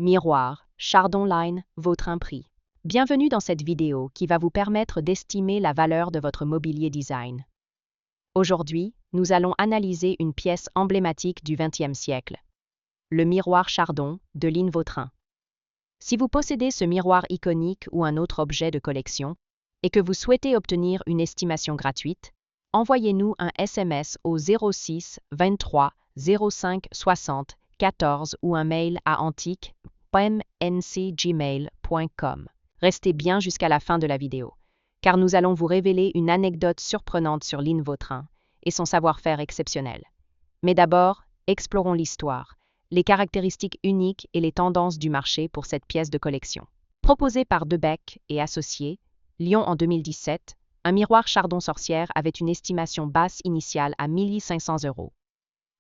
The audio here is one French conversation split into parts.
Miroir, Chardon Line, Vautrin prix. Bienvenue dans cette vidéo qui va vous permettre d'estimer la valeur de votre mobilier design. Aujourd'hui, nous allons analyser une pièce emblématique du XXe siècle, le miroir Chardon de Line Vautrin. Si vous possédez ce miroir iconique ou un autre objet de collection et que vous souhaitez obtenir une estimation gratuite, envoyez-nous un SMS au 06 23 05 60 14 ou un mail à antique.mncgmail.com. Restez bien jusqu'à la fin de la vidéo, car nous allons vous révéler une anecdote surprenante sur Line Vautrin et son savoir-faire exceptionnel. Mais d'abord, explorons l'histoire, les caractéristiques uniques et les tendances du marché pour cette pièce de collection. Proposé par Debec et Associés, Lyon en 2017, un miroir Chardon sorcière avait une estimation basse initiale à 1 500 €.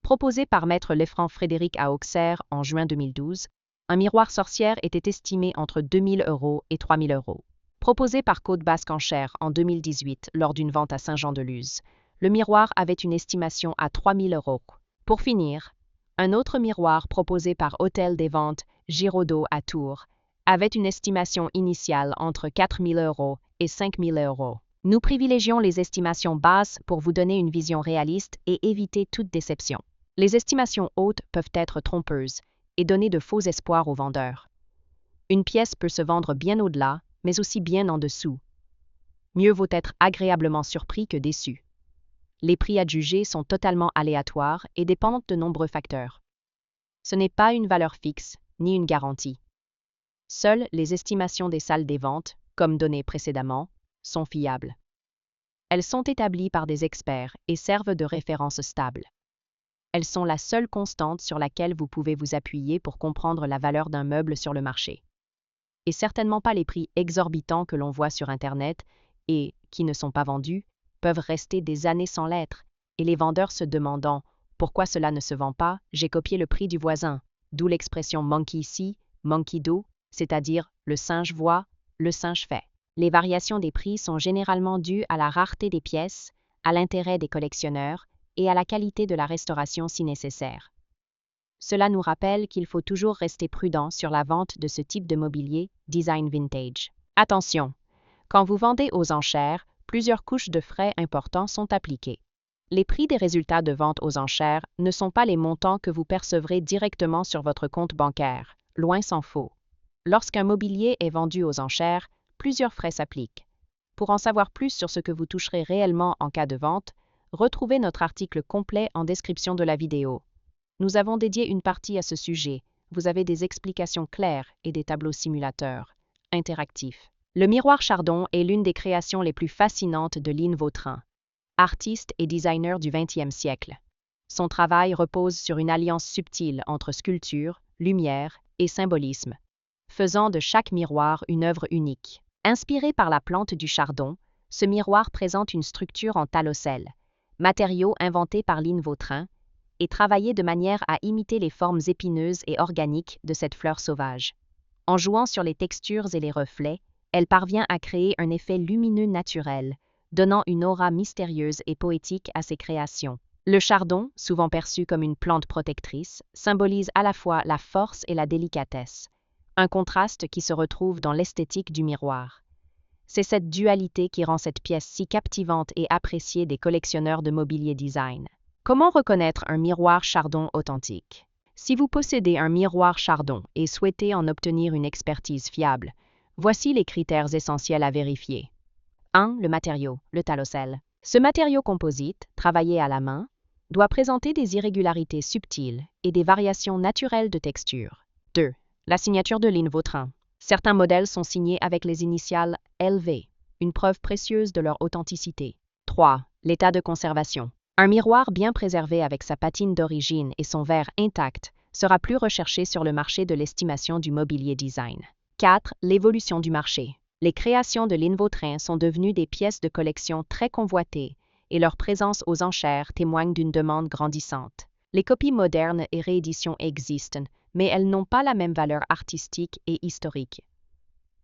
Proposé par Maître Lefranc Frédéric à Auxerre en juin 2012, un miroir sorcière était estimé entre 2 000 € et 3 000 €. Proposé par Côte Basque Enchères en 2018 lors d'une vente à Saint-Jean-de-Luz, le miroir avait une estimation à 3 000 €. Pour finir, un autre miroir proposé par Hôtel des Ventes Giraudot à Tours avait une estimation initiale entre 4 000 € et 5 000 €. Nous privilégions les estimations basses pour vous donner une vision réaliste et éviter toute déception. Les estimations hautes peuvent être trompeuses et donner de faux espoirs aux vendeurs. Une pièce peut se vendre bien au-delà, mais aussi bien en dessous. Mieux vaut être agréablement surpris que déçu. Les prix adjugés sont totalement aléatoires et dépendent de nombreux facteurs. Ce n'est pas une valeur fixe, ni une garantie. Seules les estimations des salles des ventes, comme données précédemment, sont fiables. Elles sont établies par des experts et servent de référence stable. Elles sont la seule constante sur laquelle vous pouvez vous appuyer pour comprendre la valeur d'un meuble sur le marché. Et certainement pas les prix exorbitants que l'on voit sur Internet et, qui ne sont pas vendus, peuvent rester des années sans l'être, et les vendeurs se demandant « Pourquoi cela ne se vend pas? J'ai copié le prix du voisin », d'où l'expression « monkey see, monkey do », c'est-à-dire « le singe voit, le singe fait ». Les variations des prix sont généralement dues à la rareté des pièces, à l'intérêt des collectionneurs et à la qualité de la restauration si nécessaire. Cela nous rappelle qu'il faut toujours rester prudent sur la vente de ce type de mobilier design vintage. Attention, quand vous vendez aux enchères, plusieurs couches de frais importants sont appliquées. Les prix des résultats de vente aux enchères ne sont pas les montants que vous percevrez directement sur votre compte bancaire, loin s'en faut. Lorsqu'un mobilier est vendu aux enchères, plusieurs frais s'appliquent. Pour en savoir plus sur ce que vous toucherez réellement en cas de vente, retrouvez notre article complet en description de la vidéo. Nous avons dédié une partie à ce sujet. Vous avez des explications claires et des tableaux simulateurs interactifs. Le miroir Chardon est l'une des créations les plus fascinantes de Line Vautrin, artiste et designer du XXe siècle. Son travail repose sur une alliance subtile entre sculpture, lumière et symbolisme, faisant de chaque miroir une œuvre unique. Inspiré par la plante du chardon, ce miroir présente une structure en talocelle, matériau inventé par Line Vautrin, et travaillé de manière à imiter les formes épineuses et organiques de cette fleur sauvage. En jouant sur les textures et les reflets, elle parvient à créer un effet lumineux naturel, donnant une aura mystérieuse et poétique à ses créations. Le chardon, souvent perçu comme une plante protectrice, symbolise à la fois la force et la délicatesse, un contraste qui se retrouve dans l'esthétique du miroir. C'est cette dualité qui rend cette pièce si captivante et appréciée des collectionneurs de mobilier design. Comment reconnaître un miroir Chardon authentique? Si vous possédez un miroir Chardon et souhaitez en obtenir une expertise fiable, voici les critères essentiels à vérifier. 1. Le matériau, le talocelle. Ce matériau composite, travaillé à la main, doit présenter des irrégularités subtiles et des variations naturelles de texture. 2. La signature de Line Vautrin. Certains modèles sont signés avec les initiales LV, une preuve précieuse de leur authenticité. 3. L'état de conservation. Un miroir bien préservé avec sa patine d'origine et son verre intact sera plus recherché sur le marché de l'estimation du mobilier design. 4. L'évolution du marché. Les créations de Line Vautrin sont devenues des pièces de collection très convoitées et leur présence aux enchères témoigne d'une demande grandissante. Les copies modernes et rééditions existent, mais elles n'ont pas la même valeur artistique et historique.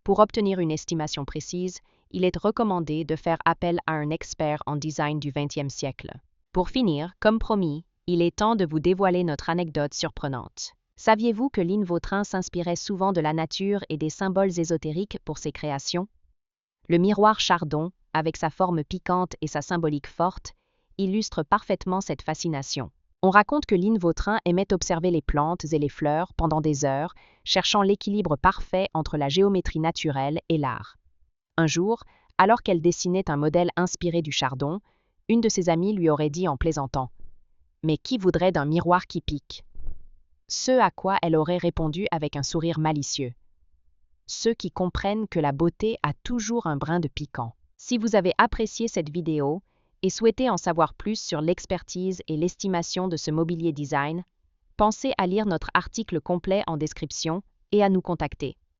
Pour obtenir une estimation précise, il est recommandé de faire appel à un expert en design du XXe siècle. Pour finir, comme promis, il est temps de vous dévoiler notre anecdote surprenante. Saviez-vous que Lynn Vautrin s'inspirait souvent de la nature et des symboles ésotériques pour ses créations? Le miroir Chardon, avec sa forme piquante et sa symbolique forte, illustre parfaitement cette fascination. On raconte que Lynn Vautrin aimait observer les plantes et les fleurs pendant des heures, cherchant l'équilibre parfait entre la géométrie naturelle et l'art. Un jour, alors qu'elle dessinait un modèle inspiré du chardon, une de ses amies lui aurait dit en plaisantant: « Mais qui voudrait d'un miroir qui pique ?» Ce à quoi elle aurait répondu avec un sourire malicieux: « Ceux qui comprennent que la beauté a toujours un brin de piquant. » Si vous avez apprécié cette vidéo et souhaitez en savoir plus sur l'expertise et l'estimation de ce mobilier design, pensez à lire notre article complet en description et à nous contacter.